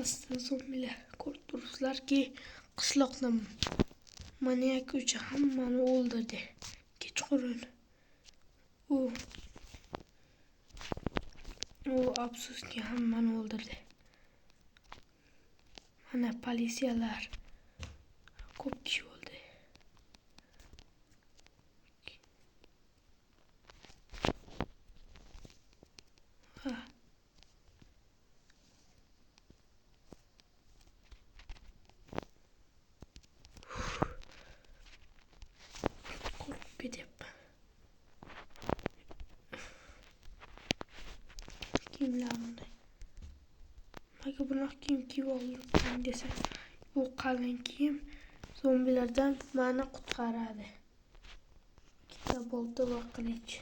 Aslida zombilar ko'rib turibsizlarki, qishloqda maniak o'cha hammani o'ldirdi. Kechqurun u afsuski hammani o'ldirdi. Mana politsiyalar ko'p kishi o'ldi. Qo'rqib ketyapman. Kiyimlar bunday. Nimaga bunaqa kiyim kiyib oldim desa, bu qalin kiyim zombilardan meni qutqaradi. Ikkita bolta va qilich.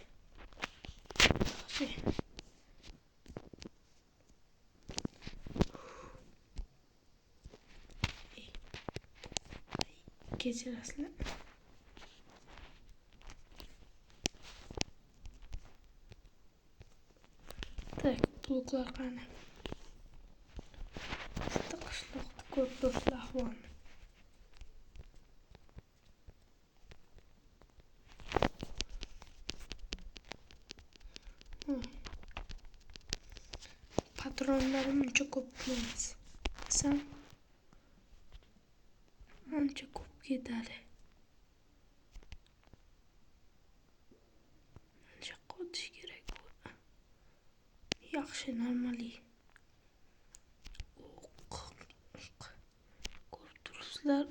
Kechirasizlar. Tak, buluklar qani. Bitta qishloqda ko'rib turibsizlar ahvolni. Patronlarim uncha ko'p emas. Desam, ancha ko'p ketadi. Ancha qotish kerak bu. Yaxshi, normaliy. Ko'rib turibsizlar,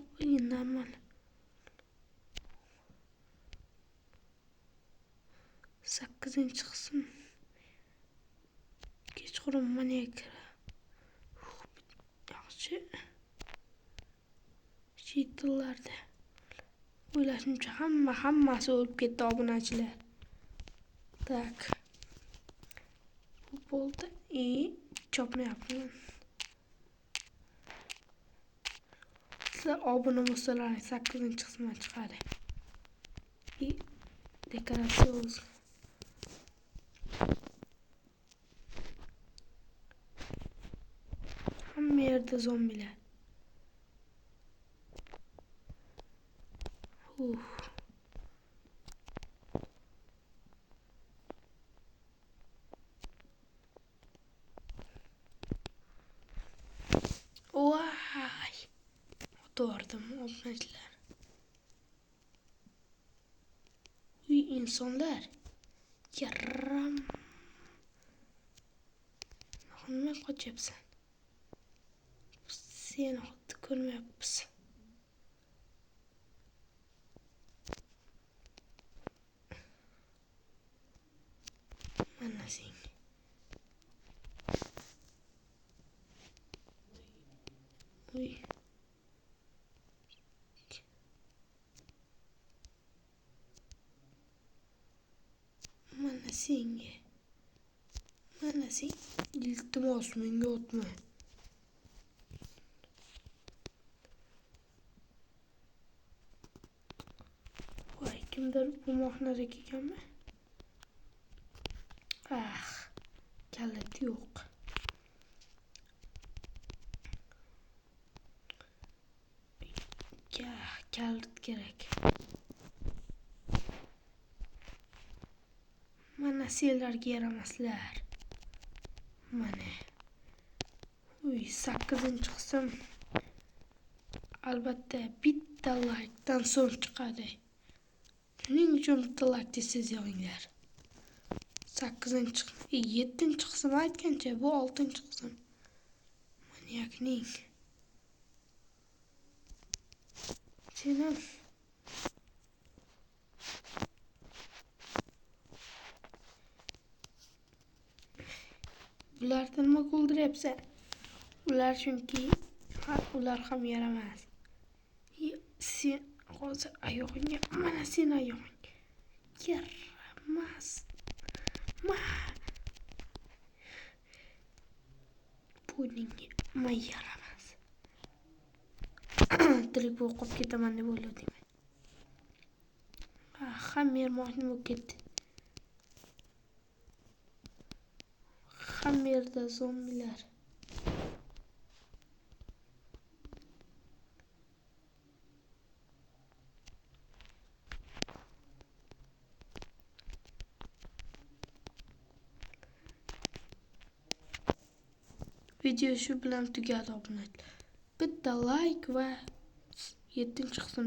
normal. 8-qism. Kechqurun maniak. Yaxshi. Chitlarda. O'ylashimcha hammasi o'lib ketdi obunachilar. Tak. Bu bo'ldi. Chopmayapman. Sizlar obuna bo'lsalar 8-qismdan chiqadi. Dekoratsiya hamma yerda zombilar. Voy! O'tvordim obunachilar. İnsanlar yaram. Nima qochyapsan? Seni xuddi ko'rmayapmiz. Mana sen. Mana sen. İltimos menga o'tma. Voy, kimdir bu mahnaga kelganmi? Kalit yo'q. Kalit kerak. Mana sizlarga yaramaslar. Mana. 8-qism. Albatta bitta like'dan so'ng chiqadi. Shuning uchun bitta like tez yozinglar. 8-qism, 7-qism aytgancha bu 6-qism. Maniakning. Senam ularni nima o'ldiryapsan? Ular chunki ular ham yaramas. Sen hozir oyog'ingga, mana sen oyog'ing yaramas. Buningga yaramas. Tirik o'qib ketaman deb o'yladim. Hamma yer mashina bo'lib ketdi. Hamma yerda zombilar. Video shu bilan tugadi, obunachilar. Bitta like va 7-qism